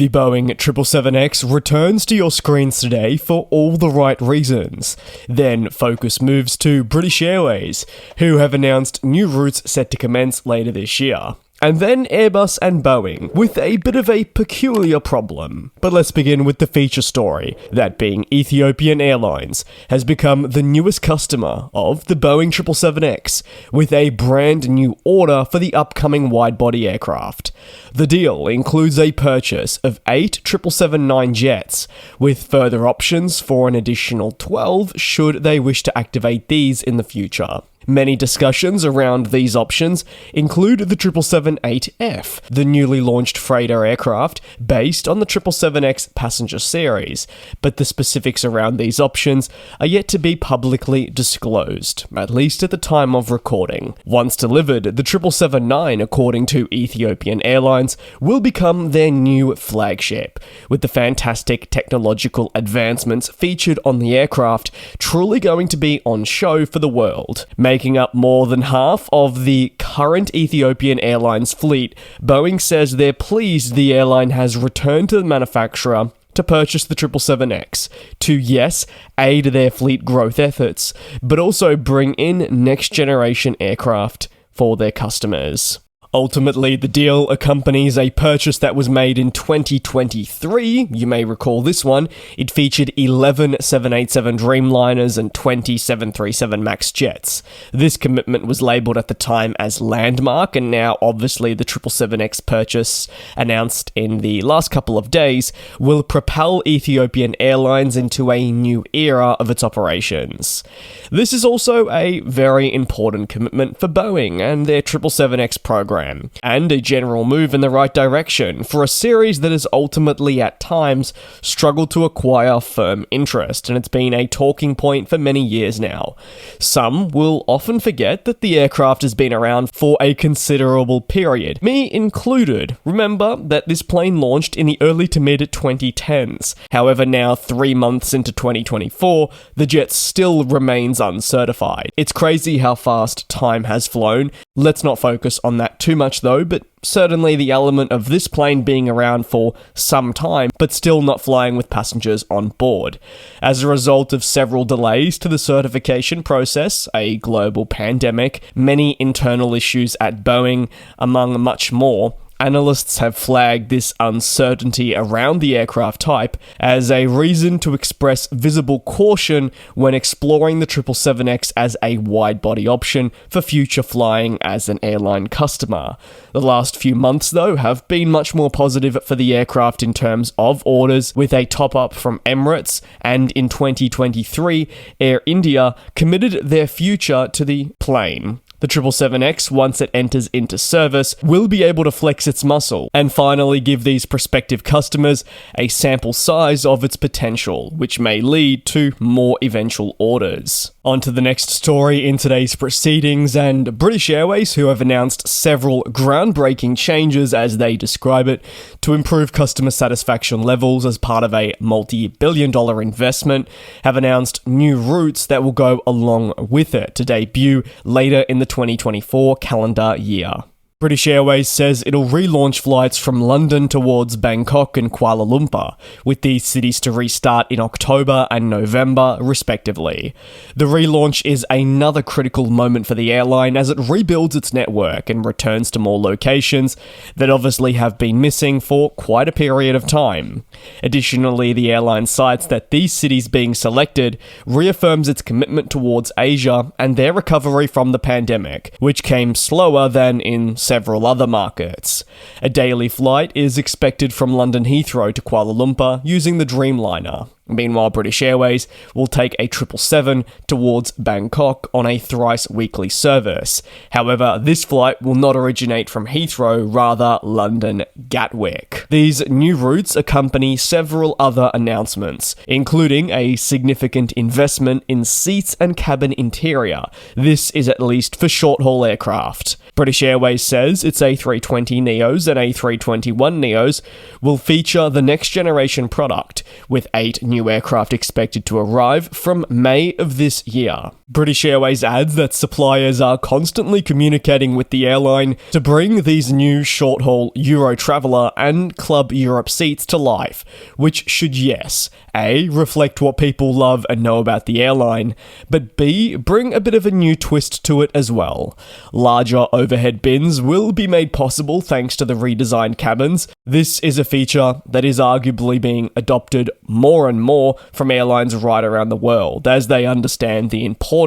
The Boeing 777X returns to your screens today for all the right reasons. Then focus moves to British Airways, who have announced new routes set to commence later this year. And then Airbus and Boeing, with a bit of a peculiar problem. But let's begin with the feature story, that being Ethiopian Airlines has become the newest customer of the Boeing 777X, with a brand new order for the upcoming wide-body aircraft. The deal includes a purchase of 8 777-9 jets, with further options for an additional 12 should they wish to activate these in the future. Many discussions around these options include the 777-8F, the newly launched freighter aircraft based on the 777X passenger series, but the specifics around these options are yet to be publicly disclosed, at least at the time of recording. Once delivered, the 777-9, according to Ethiopian Airlines, will become their new flagship, with the fantastic technological advancements featured on the aircraft truly going to be on show for the world. Making up more than half of the current Ethiopian Airlines fleet, Boeing says they're pleased the airline has returned to the manufacturer to purchase the 777X to, yes, aid their fleet growth efforts, but also bring in next-generation aircraft for their customers. Ultimately, the deal accompanies a purchase that was made in 2023. You may recall this one. It featured 11 787 Dreamliners and 20 737 MAX jets. This commitment was labelled at the time as landmark, and now obviously the 777X purchase, announced in the last couple of days, will propel Ethiopian Airlines into a new era of its operations. This is also a very important commitment for Boeing and their 777X program, and a general move in the right direction for a series that has ultimately at times struggled to acquire firm interest, and it's been a talking point for many years now. Some will often forget that the aircraft has been around for a considerable period, me included. Remember that this plane launched in the early to mid 2010s. However, now 3 months into 2024, the jet still remains uncertified. It's crazy how fast time has flown. Let's not focus on that too much though, but certainly the element of this plane being around for some time, but still not flying with passengers on board. As a result of several delays to the certification process, a global pandemic, many internal issues at Boeing, among much more, analysts have flagged this uncertainty around the aircraft type as a reason to express visible caution when exploring the 777X as a wide-body option for future flying as an airline customer. The last few months, though, have been much more positive for the aircraft in terms of orders, with a top-up from Emirates, and in 2023, Air India committed their future to the plane. The 777X, once it enters into service, will be able to flex its muscle and finally give these prospective customers a sample size of its potential, which may lead to more eventual orders. On to the next story in today's proceedings, and British Airways, who have announced several groundbreaking changes, as they describe it, to improve customer satisfaction levels as part of a multi-billion-dollar investment, have announced new routes that will go along with it to debut later in the 2024 calendar year. British Airways says it'll relaunch flights from London towards Bangkok and Kuala Lumpur, with these cities to restart in October and November, respectively. The relaunch is another critical moment for the airline as it rebuilds its network and returns to more locations that obviously have been missing for quite a period of time. Additionally, the airline cites that these cities being selected reaffirms its commitment towards Asia and their recovery from the pandemic, which came slower than in several other markets. A daily flight is expected from London Heathrow to Kuala Lumpur using the Dreamliner. Meanwhile, British Airways will take a 777 towards Bangkok on a thrice weekly service. However, this flight will not originate from Heathrow, rather London Gatwick. These new routes accompany several other announcements, including a significant investment in seats and cabin interior. This is at least for short-haul aircraft. British Airways says its A320neos and A321neos will feature the next generation product, with 8 new aircraft expected to arrive from May of this year. British Airways adds that suppliers are constantly communicating with the airline to bring these new short-haul Euro Traveller and Club Europe seats to life, which should, yes, A, reflect what people love and know about the airline, but B, bring a bit of a new twist to it as well. Larger overhead bins will be made possible thanks to the redesigned cabins. This is a feature that is arguably being adopted more and more from airlines right around the world, as they understand the importance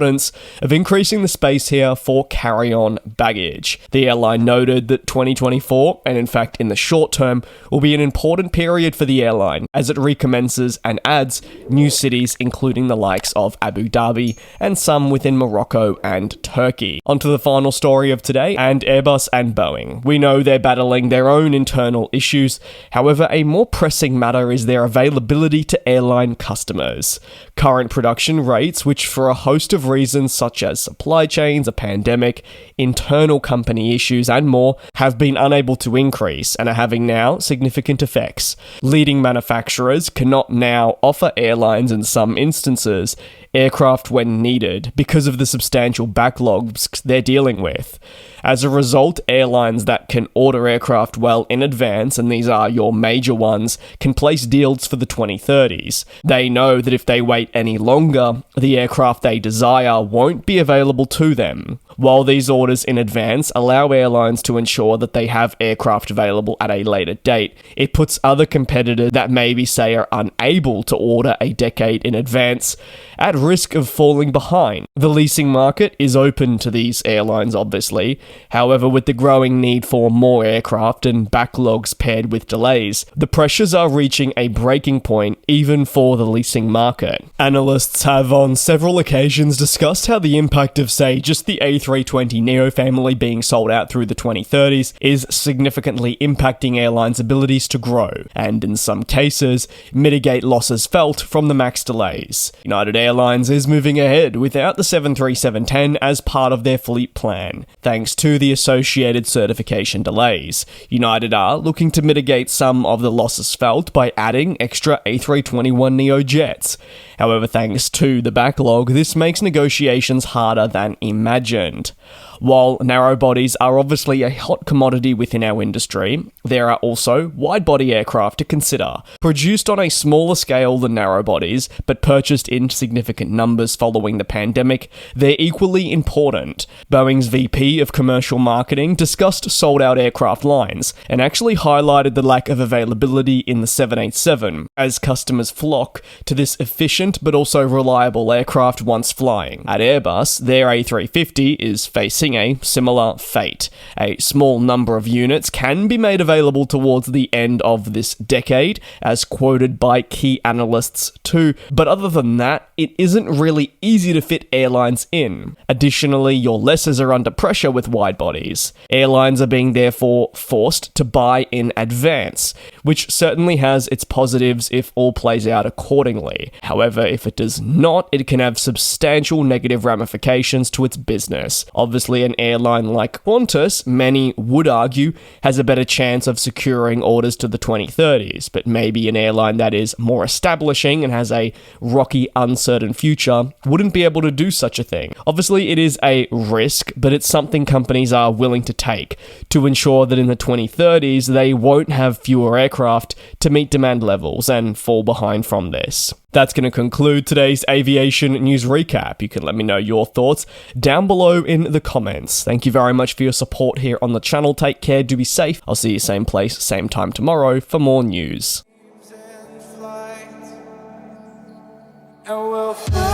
of increasing the space here for carry-on baggage. The airline noted that 2024, and in fact in the short term, will be an important period for the airline as it recommences and adds new cities including the likes of Abu Dhabi and some within Morocco and Turkey. Onto the final story of today, and Airbus and Boeing. We know they're battling their own internal issues, however a more pressing matter is their availability to airline customers. Current production rates, which for a host of reasons such as supply chains, a pandemic, internal company issues and more, have been unable to increase and are having now significant effects. Leading manufacturers cannot now offer airlines in some instances aircraft when needed because of the substantial backlogs they're dealing with. As a result, airlines that can order aircraft well in advance, and these are your major ones, can place deals for the 2030s. They know that if they wait any longer, the aircraft they desire won't be available to them. While these orders in advance allow airlines to ensure that they have aircraft available at a later date, it puts other competitors that maybe say are unable to order a decade in advance at risk of falling behind. The leasing market is open to these airlines, obviously. However, with the growing need for more aircraft and backlogs paired with delays, the pressures are reaching a breaking point even for the leasing market. Analysts have on several occasions discussed how the impact of, say, just the A320neo family being sold out through the 2030s is significantly impacting airlines' abilities to grow, and in some cases, mitigate losses felt from the MAX delays. United Airlines is moving ahead without the 737-10 as part of their fleet plan, thanks to the associated certification delays. United are looking to mitigate some of the losses felt by adding extra A321neo jets. However, thanks to the backlog, this makes negotiations harder than imagined. While narrow bodies are obviously a hot commodity within our industry, there are also wide-body aircraft to consider. Produced on a smaller scale than narrow bodies, but purchased in significant numbers following the pandemic, they're equally important. Boeing's VP of Commercial Marketing discussed sold-out aircraft lines, and actually highlighted the lack of availability in the 787, as customers flock to this efficient but also reliable aircraft once flying. At Airbus, their A350 is facing a similar fate. A small number of units can be made available towards the end of this decade, as quoted by key analysts too, but other than that, it isn't really easy to fit airlines in. Additionally, your lessors are under pressure with wide bodies. Airlines are being therefore forced to buy in advance, which certainly has its positives if all plays out accordingly. However, if it does not, it can have substantial negative ramifications to its business. Obviously, an airline like Qantas, many would argue, has a better chance of securing orders to the 2030s, but maybe an airline that is more establishing and has a rocky, uncertain future wouldn't be able to do such a thing. Obviously, it is a risk, but it's something companies are willing to take to ensure that in the 2030s they won't have fewer aircraft to meet demand levels and fall behind from this. That's going to conclude today's aviation news recap. You can let me know your thoughts down below in the comments. Thank you very much for your support here on the channel. Take care, do be safe. I'll see you same place, same time tomorrow for more news. And we'll fly.